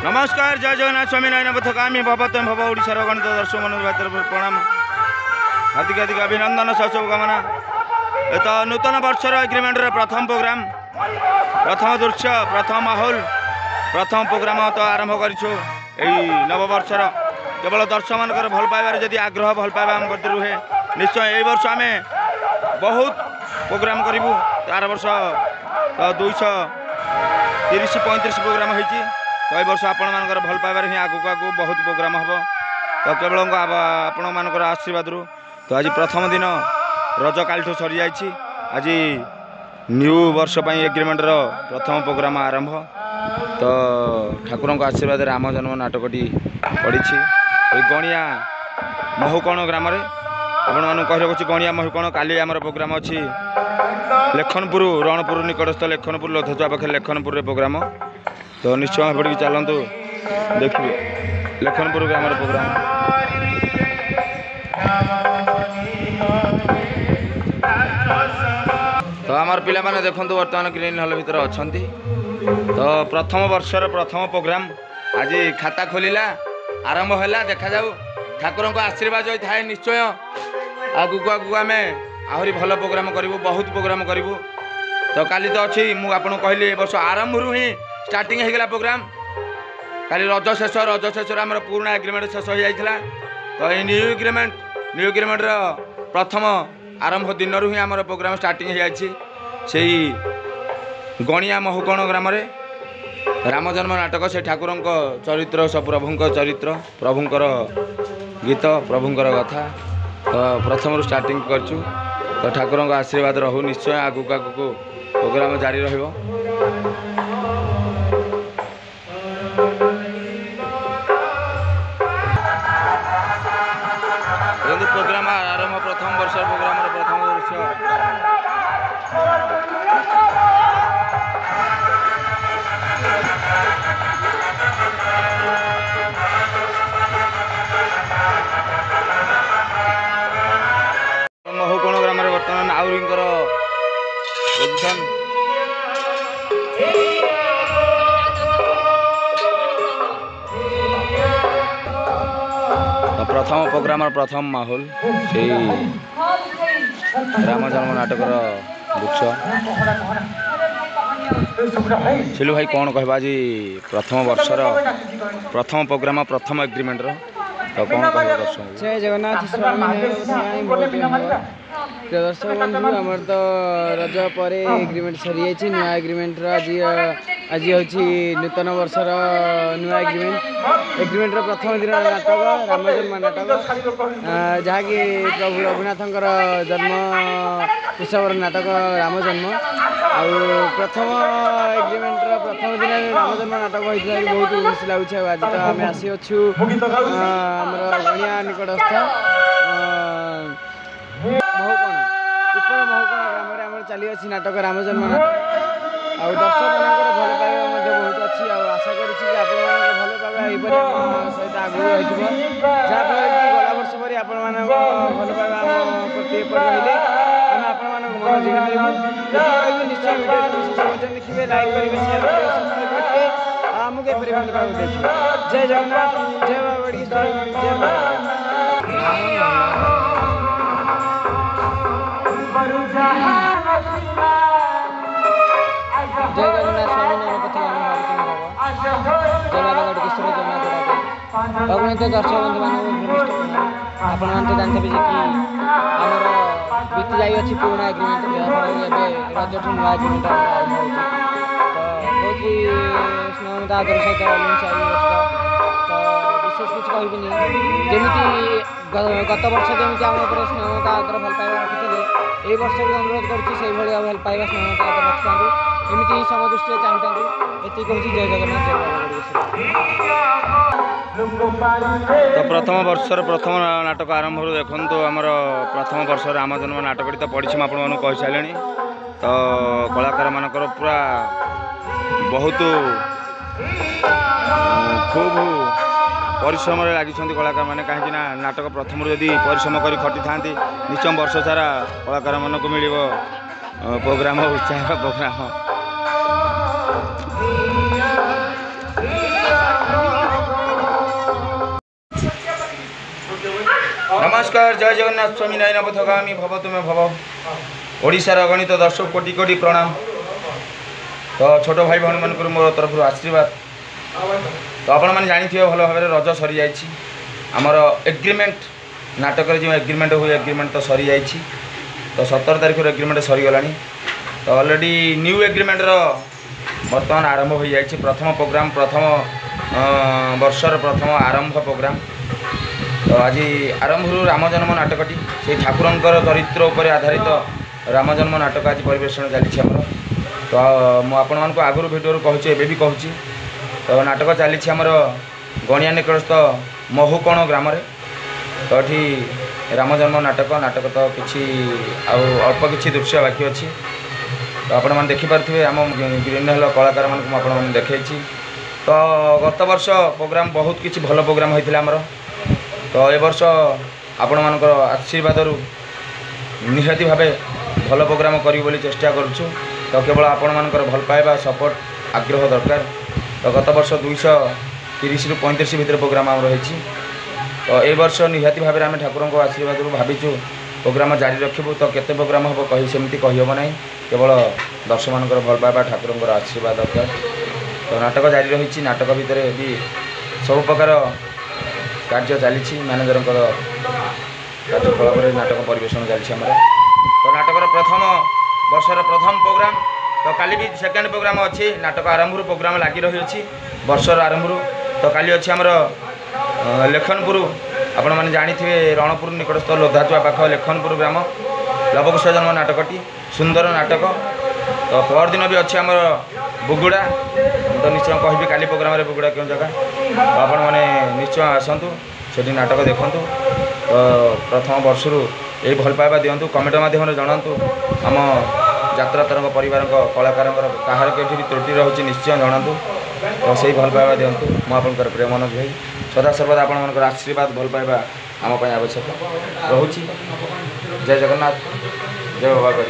नमस्कार जय जगन्नाथ स्वामी नयन पथगामी भवतम भव ओडिशार गणित दर्शक मन प्रणाम हार्दिक हार्दिक अभिनंदन शुभकामना। तो नूतन वर्षर एग्रीमेंट प्रथम प्रोग्राम प्रथम दृश्य प्रथम माहौल प्रथम प्रोग्राम तो आरंभ करूँ नववर्षर केवल दर्शक मान भल पाइबार जदि आग्रह भल पाइबा आम प्रति रुहे निश्चय यही वर्ष आम बहुत प्रोग्राम करूँ। आर वर्ष तो 230-35 प्रोग्राम होती तो वर्ष आपण मानकर भल पाइबार ही आगू आगू बहुत प्रोग्राम हम तो केवल आपण मानकर आशीर्वाद रु तो आज प्रथम दिन रज काल सरी जाइए आज न्यू वर्ष एग्रीमेंटर प्रथम प्रोग्राम आरंभ तो ठाकुर आशीर्वाद राम जन्म नाटकटी पड़ी गणिया महुकण ग्राम आपण कह गणिया महुकण काली आमर प्रोग्राम अच्छी लेखनपुर रणपुर निकटस्थ लेखनपुर लधुआ पाखे लेखनपुर प्रोग्राम तो निश्चय पड़ चलतु देखिए लेखनपुर ग्राम प्रोग्राम तो आमर पिला माने देखंतु वर्तमान ग्रीन हॉल भीतर अछंती तो प्रथम वर्षर प्रथम प्रोग्राम आज खाता खोलिला आरंभ हैला देखा जाऊ ठाकुर को आशीर्वाद होई थाए निश्चय आगु आगु आम आहरी भल प्रोग्राम करूँ बहुत प्रोग्राम करूँ। तो काली तो अच्छी मुझे आपको कहली वर्ष आरंभ रू ही स्टार्टिंग होगा प्रोग्राम काली रज शेष आम पुराना एग्रीमेंट शेष हो जाता तो ये न्यू एग्रीमेंट प्रथम आरंभ दिन ही आम प्रोग्राम स्टार्टिंग हो जाए गणिया महुकण ग्राम राम जन्म नाटक से ठाकुर चरित्र सब प्रभुं चरित्र प्रभुंर गीत प्रभुंर कथा तो प्रथम स्टार्टिंग करचु तो ठाकुर आशीर्वाद रहू निश्चय आगू आगू प्रोग्राम जारी रहिबो। प्रोग्राम आरंभ प्रथम वर्ष प्रोग्राम प्रथम दृश्य महुकण ग्राम बर्तमान आउरींकर पोजिशन प्रथम प्रोग्राम प्रथम माहौल से राम जन्म नाटकर दृश्य सिलु भाई कौन कहबा जी प्रथम वर्षर प्रथम प्रोग्राम प्रथम एग्रीमेंटर तो कौन कहबा दर्शक जय जगन्नाथ स्वामी दर्शक बंधु आमर तो रज पर एग्रीमेंट सरी जाइए नुआ एग्रीमेंट आज हूँ नूतन वर्षर नुआ एग्रीमेंट प्रथम दिन नाटक राम जन्म नाटक जहाँकि प्रभु रघुनाथंकर जन्म उत्सव नाटक राम जन्म आउ प्रथम एग्रीमेंट प्रथम दिन राम जन्म नाटक होता बहुत खुशी लगुच आज तो आम आसी अच्छु आमर गणिया निकटस्थ महुकण उपर महुकण ग्राम आम चली अच्छी नाटक राम जन्म नाटक आउ दर्शक मान भल पाइबा बहुत अच्छी आशा करुँच आप भल पाइबा यहीपरि सहित आगू रही जहाँफल कि गला वर्ष पर आपण भल पाइबा आम प्रति रही आम आपण मन जिम्मेदारी निश्चय वीडियो देखिए लाइक करेंगे शेयर करेंगे आमको एपरी भल पाइबा देखिए। जय जगन्नाथ जय बाबड़ी जय जय जगन्नाथ स्वामी नयन पथगामी जय बाबा गढ़किशोर जगन्नाथ भगवान तो दर्शक बंधु मान आपण मान तो जानते कि आमर बीती जाई अच्छी पुराना एग्रीमेंट रज ठू नुआ एग्रीमेंट आरंभ हो तो बहुत ही स्नेहमता आदर सहित तो विशेष कुछ कहबी जमी गत वर्ष जमी आम स्नेहमता आदर भल पाइबा रखी ये वर्ष भी अनुरोध करुँच भल पाइबा स्नेहमता आदर रखिथा एमती समदृष्टि चाहता ये कहूँ जय जगन्नाथ तो प्रथम वर्षर प्रथम नाटक आरंभ देखु तो आमर प्रथम वर्ष राम जन्म नाटकटी तो पढ़ी आपण कही सारे तो कलाकार मानकर पूरा बहुत खूब परिश्रम लगी कलाकार मैंने कहीं नाटक प्रथम जदि परिश्रम कर खटी था निश्चय वर्ष सारा कलाकार मान को मिल प्रोग्राम उत्साह प्रोग्राम नमस्कार जय जगन्नाथ स्वामी नयन पथगामी भव तुमे भव ओडिशार अगणित दर्शक कोटि कोटि प्रणाम। तो छोट भाई भौणी मान मोर तरफ आशीर्वाद। तो आपण मैंने जानी भल भाव रज सरी जाइए आमर एग्रीमेंट नाटक जो एग्रीमेंट हुए एग्रीमेंट तो सरी जाइए। तो 17 तारीख एग्रीमेंट सरीगला। तो ऑलरेडी न्यू एग्रीमेंट बर्तमान आरंभ हो जाए प्रथम प्रोग्राम प्रथम वर्षर प्रथम आरंभ प्रोग्राम। तो आज आरंभ राम जन्म नाटकटी से ठाकुरंकर चरित्र उपर आधारित राम जन्म नाटक आज परिवेषण चली आमर। तो मुझे आपको आगुरी भिडियो कहूँ एवं भी कहूँ। तो नाटक चली आमर गणिया निकटस्थ महुकोण ग्राम। तो ये राम जन्म नाटक नाटक तो किसी अल्प किसी दृश्य बाकी अच्छी। तो आपण मैंने देखिपे आम ग्रीन हिल कलाकार मानक मुझे देखी। तो गत वर्ष प्रोग्राम बहुत किसी भल प्रोग्राम होता आमर। तो ए वर्ष आपण मानकर आशीर्वाद निहाती भाव भल प्रोग्राम करी बोली चेष्टा करुँ। तो केवल आपण मानकर भल पाइबा सपोर्ट आग्रह दरकार। तो गत वर्ष 230 ରୁ 35 भितर प्रोग्राम आम रही। तो ए वर्ष निहाती भाव आम ठाकुर आशीर्वाद भाविचु प्रोग्राम जारी रखिबू। तो केते प्रोग्राम हम कही सेमती कहीहब ना, केवल दर्शक मानकर भल पाइबा ठाकुर आशीर्वाद दरकार। तो नाटक जारी रही। नाटक भितर भी सब प्रकार कार्य चली मैनेजर कार्यकलाप नाटक परिवेषण चली आमर। तो नाटकर प्रथम वर्षर प्रथम प्रोग्राम। तो काली भी सेकेंड प्रोग्राम अच्छी नाटक आरंभ प्रोग्राम लगी रही अच्छी वर्षर आरंभ। तो काली अच्छी आमर लेखनपुर आपण मैंने जानी रणपुर निकटस्थ लोधाचुआ पाख लेखनपुर ग्राम लवकुश जन्म नाटकटी सुंदर नाटक। तो पर दिन भी अच्छी आमर बुगुड़ा। तो निश्चय कहि काली प्रोग्राम बुगुड़ा क्यों जगह। तो आपण मैंने निश्चय आसतु से नाटक देखूँ। तो प्रथम वर्ष यही भल पाइबा दिंतु कमेंट मध्यम जनातु आम यात्रा तरंग परिवार कलाकार कहार के त्रुटि रही निश्चय जनातु। तो से भल पाइबा दिंतु मुझे प्रिय मनोज भाई सदा सर्वदा आपण मान आशीर्वाद भल पाइबा आम आवश्यक रोचे। जय जगन्नाथ जय बाबा जय।